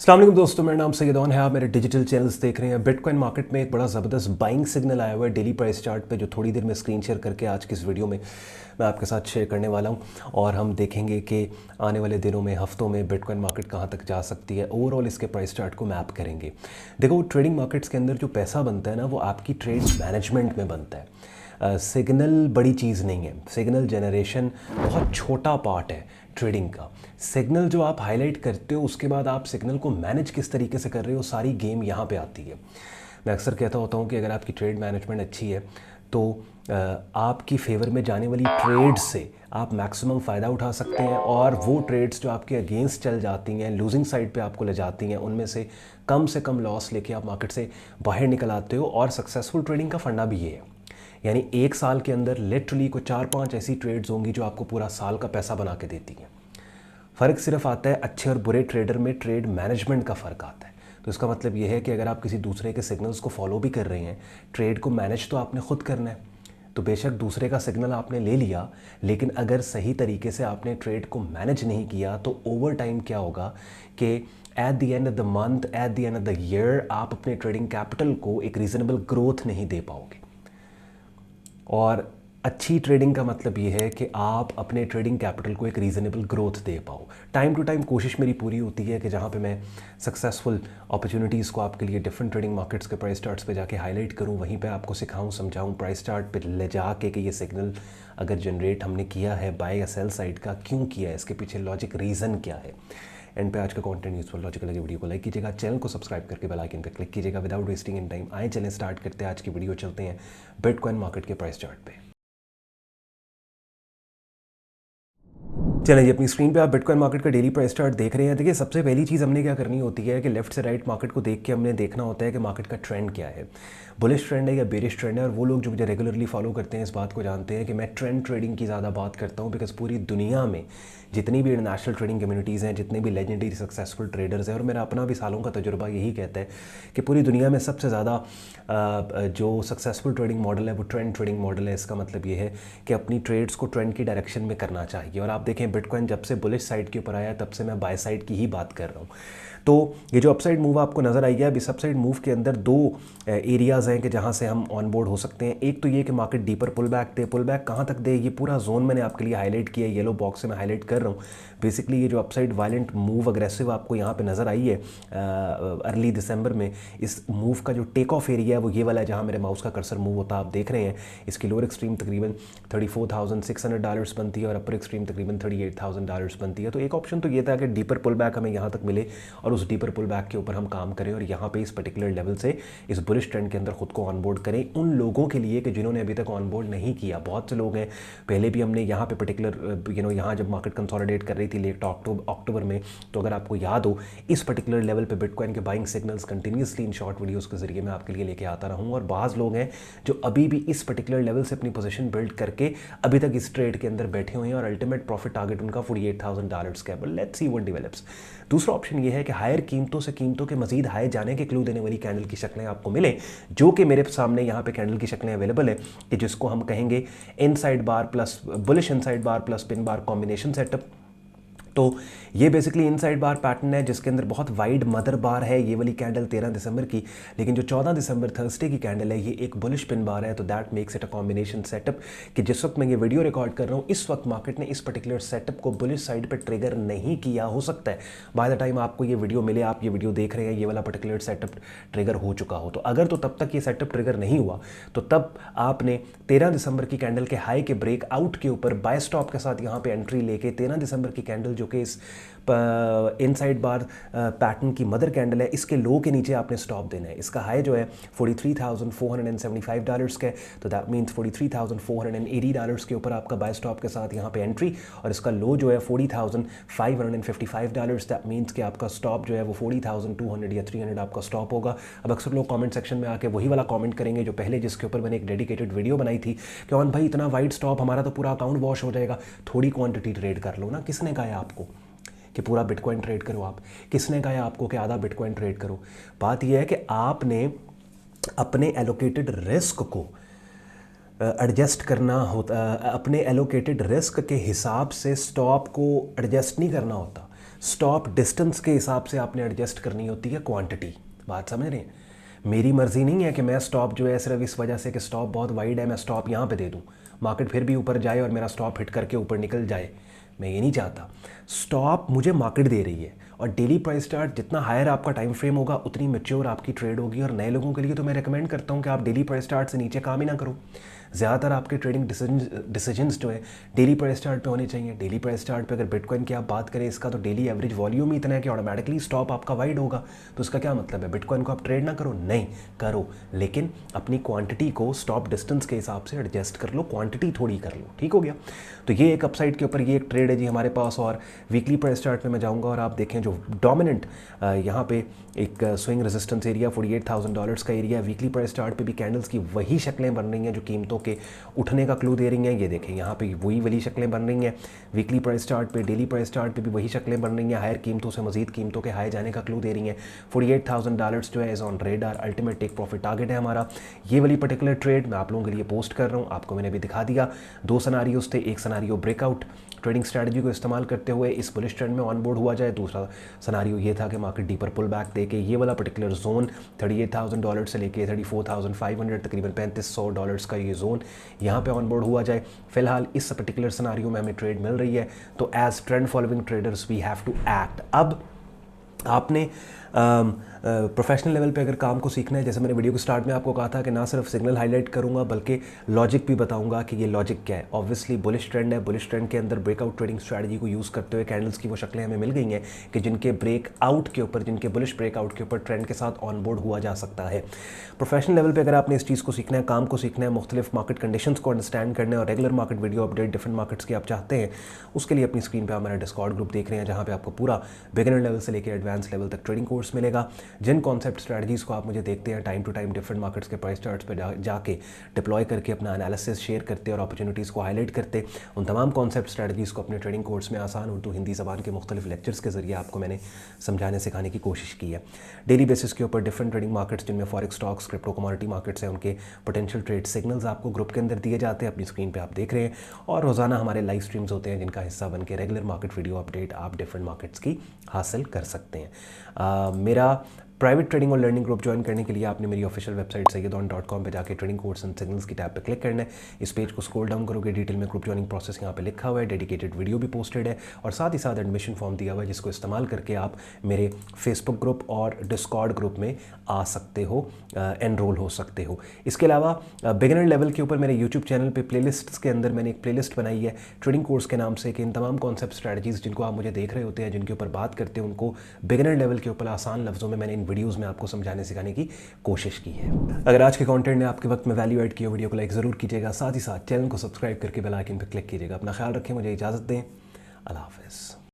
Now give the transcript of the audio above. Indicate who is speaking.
Speaker 1: अस्सलाम वालेकुम दोस्तों, मेरा नाम सैयदौन है। आप मेरे डिजिटल चैनल्स देख रहे हैं। बिटकॉइन मार्केट में एक बड़ा ज़बरदस्त बाइंग सिग्नल आया हुआ है डेली प्राइस चार्ट पे, जो थोड़ी देर में स्क्रीन शेयर करके आज की इस वीडियो में मैं आपके साथ शेयर करने वाला हूं। और हम देखेंगे कि आने वाले दिनों में, हफ्तों में बिटकॉइन मार्केट कहां तक जा सकती है। ओवरऑल इसके प्राइस चार्ट को मैप करेंगे। देखो, ट्रेडिंग मार्केट्स के अंदर जो पैसा बनता है ना, वो आपकी ट्रेड मैनेजमेंट में बनता है। सिग्नल बड़ी चीज़ नहीं है। सिग्नल जनरेशन बहुत छोटा पार्ट है ट्रेडिंग का। सिग्नल जो आप हाईलाइट करते हो, उसके बाद आप सिग्नल को मैनेज किस तरीके से कर रहे हो, सारी गेम यहाँ पे आती है। मैं अक्सर कहता होता हूँ कि अगर आपकी ट्रेड मैनेजमेंट अच्छी है तो आपकी फेवर में जाने वाली ट्रेड्स से आप मैक्सिमम फ़ायदा उठा सकते हैं, और वो ट्रेड्स जो आपके अगेंस्ट चल जाती हैं, लूजिंग साइड पे आपको ले जाती हैं, उनमें से कम लॉस लेके आप मार्केट से बाहर निकल आते हो। और सक्सेसफुल ट्रेडिंग का फंडा भी ये है, यानी एक साल के अंदर लिटरली को 4-5 ऐसी ट्रेड्स होंगी जो आपको पूरा साल का पैसा बना के देती हैं। फ़र्क सिर्फ आता है अच्छे और बुरे ट्रेडर में, ट्रेड मैनेजमेंट का फ़र्क आता है। तो इसका मतलब यह है कि अगर आप किसी दूसरे के सिग्नल्स को फॉलो भी कर रहे हैं, ट्रेड को मैनेज तो आपने खुद करना है। तो बेशक दूसरे का सिग्नल आपने ले लिया, लेकिन अगर सही तरीके से आपने ट्रेड को मैनेज नहीं किया तो ओवर टाइम क्या होगा कि at the end of the month, at the end of the year, आप अपने ट्रेडिंग कैपिटल को एक रीज़नेबल ग्रोथ नहीं दे पाओगे। और अच्छी ट्रेडिंग का मतलब ये है कि आप अपने ट्रेडिंग कैपिटल को एक रीज़नेबल ग्रोथ दे पाओ। टाइम टू टाइम कोशिश मेरी पूरी होती है कि जहाँ पे मैं सक्सेसफुल अपॉर्चुनिटीज़ को आपके लिए डिफरेंट ट्रेडिंग मार्केट्स के प्राइस चार्ट्स पे जाके हाईलाइट करूँ, वहीं पे आपको सिखाऊं, समझाऊं, प्राइस चार्ट पे ले जाके कि ये सिग्नल अगर जनरेट हमने किया है बाय या सेल साइड का, क्यों किया है, इसके पीछे लॉजिक रीज़न क्या है। एंड पे आज का कंटेंट यूजफुल लॉजिकल लगे, वीडियो को लाइक कीजिएगा, चैनल को सब्सक्राइब करके बेल आइकन पे क्लिक कीजिएगा। विदाउट वेस्टिंग इन टाइम आए चलें स्टार्ट करते हैं आज की वीडियो। चलते हैं बिटकॉइन मार्केट के प्राइस चार्ट पे। चलें जी, अपनी स्क्रीन पे आप बिटकॉइन मार्केट का डेली प्राइस चार्ट देख रहे हैं। देखिए, सबसे पहली चीज़ हमने क्या करनी होती है कि लेफ्ट से राइट मार्केट को देख के हमने देखना होता है कि मार्केट का ट्रेंड क्या है, बुलिश ट्रेंड है या बेरिश ट्रेंड है। और वो लोग जो मुझे रेगुलरली फॉलो करते हैं इस बात को जानते हैं कि मैं ट्रेंड ट्रेडिंग की ज़्यादा बात करता हूँ, बिकॉज पूरी दुनिया में जितनी भी इंटरनेशनल ट्रेडिंग कम्युनिटीज़ हैं, जितने भी लेजेंडरी सक्सेसफुल ट्रेडर्स हैं, और मेरा अपना भी सालों का तजुर्बा यही कहता है कि पूरी दुनिया में सबसे ज़्यादा जो सक्सेसफुल ट्रेडिंग मॉडल है वो ट्रेंड ट्रेडिंग मॉडल है। इसका मतलब ये है कि अपनी ट्रेड्स को ट्रेंड की डायरेक्शन में करना चाहिए। और आप देखें, बिटकॉइन जब से बुलिश साइड के ऊपर आया तब से मैं बाय साइड की ही बात कर रहा हूँ। तो ये जो अपसाइड मूव आपको नज़र आई है, अब इस अपसाइड मूव के अंदर दो एरियाज़ हैं कि जहाँ से हम ऑन बोर्ड हो सकते हैं। एक तो ये कि मार्केट डीपर पुल बैक दे। पुल बैक कहाँ तक दे, ये पूरा जोन मैंने आपके लिए हाईलाइट किया है, येलो बॉक्स से मैं हाईलाइट कर रहा हूँ। बेसिकली ये जो अपसाइड वायलेंट मूव अग्रेसिव आपको यहाँ पे नज़र आई है अर्ली दिसंबर में, इस मूव का जो टेक ऑफ एरिया है वो ये वाला है जहाँ मेरे माउस का कर्सर मूव होता है, आप देख रहे हैं। इसकी लोअर एक्सट्रीम तकरीबन $34,600 बनती है और अपर एक्सट्रीम तकरीबन $38,000 बनती है। तो एक ऑप्शन तो ये था कि डीपर पुल बैक हमें यहाँ तक मिले और उस डीपर पुल बैक के ऊपर हम काम करें और यहाँ पे इस पर्टिकुलर लेवल से इस बुलिश ट्रेंड के अंदर खुद को ऑनबोर्ड करें। उन लोगों के लिए कि जिन्होंने अभी तक ऑनबोर्ड नहीं किया, बहुत से लोग हैं, पहले भी हमने यहाँ पे पर्टिकुलर यहाँ जब मार्केट कंसोलिडेट कर रही थी लेट अक्टूबर में, तो अगर आपको याद हो, इस पर्टिकुलर लेवल पे बिटकॉइन के buying signals continuously in short videos के जरिए मैं आपके लिए लेके आता रहूँ। और बाज़ लोग हैं जो अभी भी इस पर्टिकुलर लेवल से अपनी पोजीशन बिल्ड करके अभी तक इस ट्रेड के अंदर बैठे हुए हैं और अल्टीमेट प्रॉफिट टारगेट उनका $48,000 का है। But let's see what develops. दूसरा ऑप्शन ये है कि हायर कीमतों के मजीद हाई जाने के क्लू देने वाली कैंडल की शक्लें आपको मिले, जो कि मेरे सामने यहाँ पे कैंडल की शक्लें अवेलेबल है, कि जिसको हम कहेंगे inside bar plus bullish inside bar plus pin bar combination setup. तो ये बेसिकली इनसाइड बार पैटर्न है जिसके अंदर बहुत वाइड मदर बार है, ये वाली कैंडल 13 दिसंबर की। लेकिन जो 14 दिसंबर थर्सडे की कैंडल है, ये एक बुलिश पिन बार है। तो that makes it a combination setup कि जिस वक्त मैं ये वीडियो रिकॉर्ड कर रहा हूँ, इस वक्त मार्केट ने इस पर्टिकुलर सेटअप को बुलिश साइड पर ट्रिगर नहीं किया। हो सकता है बाय द टाइम आपको ये वीडियो मिले, आप ये वीडियो देख रहे हैं, ये वाला पर्टिकुलर सेटअप ट्रिगर हो चुका हो। तो अगर तो तब तक ये सेटअप ट्रिगर नहीं हुआ तो तब आपने 13 दिसंबर की कैंडल के हाई के ब्रेक आउट के ऊपर बाय स्टॉप के साथ यहाँ पे एंट्री लेके 13 दिसंबर की कैंडल जो कि इस इनसाइड बार पैटर्न की मदर कैंडल है, इसके लो के नीचे आपने स्टॉप देना है। इसका हाई जो है $43,475 का है, तो दैट मीन्स $43,480 के ऊपर आपका बाय स्टॉप के साथ यहाँ पे एंट्री, और इसका लो जो है $40,555, दैट मीन्स कि आपका स्टॉप जो है वो 40,200 या 300 आपका स्टॉप होगा। अब अक्सर लोग कमेंट सेक्शन में आके वही वाला कमेंट करेंगे जो पहले, जिसके ऊपर मैंने एक डेडिकेटेड वीडियो बनाई थी कि ऑन भाई इतना वाइड स्टॉप, हमारा तो पूरा अकाउंट वॉश हो जाएगा, थोड़ी क्वांटिटी ट्रेड कर लो ना। किसने कहा है आपको कि पूरा बिटकॉइन ट्रेड करो? आप किसने कहा है आपको कि आधा बिटकॉइन ट्रेड करो? बात यह है कि आपने अपने एलोकेटेड रिस्क को एडजस्ट करना होता, अपने एलोकेटेड रिस्क के हिसाब से स्टॉप को एडजस्ट नहीं करना होता। स्टॉप डिस्टेंस के हिसाब से आपने एडजस्ट करनी होती है क्वांटिटी। बात समझ रहे हैं? मेरी मर्ज़ी नहीं है कि मैं स्टॉप जो है सिर्फ इस वजह से कि स्टॉप बहुत वाइड है मैं स्टॉप यहाँ पे दे दूँ, मार्केट फिर भी ऊपर जाए और मेरा स्टॉप हिट करके ऊपर निकल जाए। मैं ये नहीं चाहता। स्टॉप मुझे मार्केट दे रही है और डेली प्राइस चार्ट जितना हायर आपका टाइम फ्रेम होगा उतनी मैच्योर आपकी ट्रेड होगी। और नए लोगों के लिए तो मैं रेकमेंड करता हूँ कि आप डेली प्राइस चार्ट से नीचे काम ही ना करो। ज़्यादातर आपके ट्रेडिंग डिसीजंस जो है डेली प्राइस चार्ट पे होने चाहिए। डेली प्राइस चार्ट पे अगर बिटकॉइन की आप बात करें, इसका तो डेली एवरेज वॉल्यूम ही इतना है कि ऑटोमेटिकली स्टॉप आपका वाइड होगा। तो इसका क्या मतलब है? बिटकॉइन को आप ट्रेड ना करो? नहीं करो, लेकिन अपनी क्वांटिटी को स्टॉप डिस्टेंस के हिसाब से एडजस्ट कर लो, क्वांटिटी थोड़ी कर लो। ठीक हो गया? तो ये एक अपसाइड के ऊपर ये एक ट्रेड है जी हमारे पास। और वीकली प्राइस चार्ट में मैं जाऊँगा और आप देखें जो डोमिनेंट यहाँ पे एक स्विंग रेजिस्टेंस एरिया $48,000 का एरिया, वीकली प्राइस चार्ट पे भी कैंडल्स की वही शक्लें बन रही हैं जो कीमतों के उठने का क्लू दे रही हैं। ये देखें यहाँ पे वही वाली शक्लें बन रही हैं वीकली प्राइस चार्ट पे, डेली प्राइस चार्ट पे भी वही शक्लें बन रही हैं, हायर कीमतों से मजीद कीमतों के हाई जाने का क्लू दे रही हैं। $48,000 जो है is on radar, ultimate take profit target है हमारा। ये वाली पर्टिकुलर ट्रेड मैं आप लोगों के लिए पोस्ट कर रहा हूँ, आपको मैंने भी दिखा दिया। 2 सिनारियोज थे, एक सिनारियो ब्रेकआउट ट्रेडिंग स्ट्रैटेजी को इस्तेमाल करते हुए इस बुलिश ट्रेंड में ऑन बोर्ड हुआ जाए, दूसरा सिनारियो ये था कि मार्केट डीपर पुल बैक दे के ये वाला पर्टिकुलर जोन $38,000 से लेके 34,500 तकरीबन $3,500 का ये जोन यहाँ पे ऑन बोर्ड हुआ जाए। फिलहाल इस पर्टिकुलर सिनारियो में हमें ट्रेड मिल रही है, तो as trend following traders we have to act. अब आपने प्रोफेशनल लेवल पे अगर काम को सीखना है, जैसे मैंने वीडियो के स्टार्ट में आपको कहा था कि ना सिर्फ सिग्नल हाईलाइट करूंगा बल्कि लॉजिक भी बताऊंगा कि ये लॉजिक क्या है। ऑब्वियसली बुलिश ट्रेंड है, बुलिश ट्रेंड के अंदर ब्रेकआउट ट्रेडिंग स्ट्रैटेजी को यूज़ करते हुए कैंडल्स की वो शक्लें हमें मिल गई हैं कि जिनके ब्रेकआउट के ऊपर, जिनके बुलिश ब्रेकआउट के ऊपर ट्रेंड के साथ ऑन बोर्ड हुआ जा सकता है। प्रोफेशनल लेवल पर अगर आपने इस चीज़ को सीखना है, काम को सीखना है, मुख्तलिफ मार्केट कंडीशंस को अंडरस्टैंड करना है और regular market video update different markets की आप चाहते हैं, उसके लिए अपनी स्क्रीन पर आप मेरा डिस्कॉर्ड ग्रुप देख रहे हैं जहाँ पर आपको पूरा बिगिनर लेवल से लेकर एडवांस लेवल तक ट्रेडिंग कोर्स मिलेगा। जिन कॉन्सेप्ट स्ट्रैटेजीज़ को आप मुझे देखते हैं time to time different markets के प्राइस चार्ट्स पे जाके डिप्लॉय करके अपना एनालिसिस शेयर करते और अपॉर्चुनिटीज़ को हाईलाइट करते, उन तमाम कॉन्सेप्ट स्ट्रैटेजीज़ को अपने ट्रेडिंग कोर्स में आसान उर्दू हिंदी ज़बान के मुख्तलिफ लेक्चर्स के जरिए आपको मैंने समझाने सिखाने की कोशिश की है। डेली बेसिस के ऊपर डिफरेंट ट्रेडिंग मार्केट्स जिनमें forex, stocks, crypto commodity markets हैं, उनके पोटेंशियल ट्रेड सिग्नल्स आपको ग्रुप के अंदर दिए जाते हैं, अपनी स्क्रीन पर आप देख रहे हैं। और रोज़ाना हमारे लाइव स्ट्रीम्स होते हैं जिनका हिस्सा बन के रेगुलर मार्केट वीडियो अपडेट आप डिफरेंट मार्केट्स की हासिल कर सकते हैं। मेरा प्राइवेट ट्रेडिंग और लर्निंग ग्रुप ज्वाइन करने के लिए आपने मेरी ऑफिशियल वेबसाइट sayyedon.com पे जाके ट्रेडिंग कोर्स एंड सिग्नल्स की टैब पे क्लिक करना है। इस पेज को स्क्रॉल डाउन करोगे, डिटेल में ग्रुप ज्वाइनिंग प्रोसेस यहाँ पे लिखा हुआ है, डेडिकेटेड वीडियो भी पोस्टेड है और साथ ही साथ एडमिशन फॉर्म दिया हुआ है जिसको इस्तेमाल करके आप मेरे फेसबुक ग्रुप और डिस्कॉर्ड ग्रुप में आ सकते हो, एनरोल हो सकते हो। इसके अलावा बिगिनर लेवल के ऊपर मेरे यूट्यूब चैनल पर प्लेलिस्ट्स के अंदर मैंने एक प्लेलिस्ट बनाई है ट्रेडिंग कोर्स के नाम से कि इन तमाम कॉन्सेप्ट स्ट्रैटेजीज़ जिनको आप मुझे देख रहे होते हैं, जिनके ऊपर बात करते हैं, उनको बिगिनर लेवल के ऊपर आसान लफ्ज़ों में मैंने इन वीडियोज़ में आपको समझाने सिखाने की कोशिश की है। अगर आज के कंटेंट ने आपके वक्त में वैल्यू ऐड किया, वीडियो को लाइक ज़रूर कीजिएगा, साथ ही साथ चैनल को सब्सक्राइब करके बेल आइकन पर क्लिक कीजिएगा। अपना ख्याल रखें, मुझे इजाज़त दें। अल्लाह हाफ़िज़।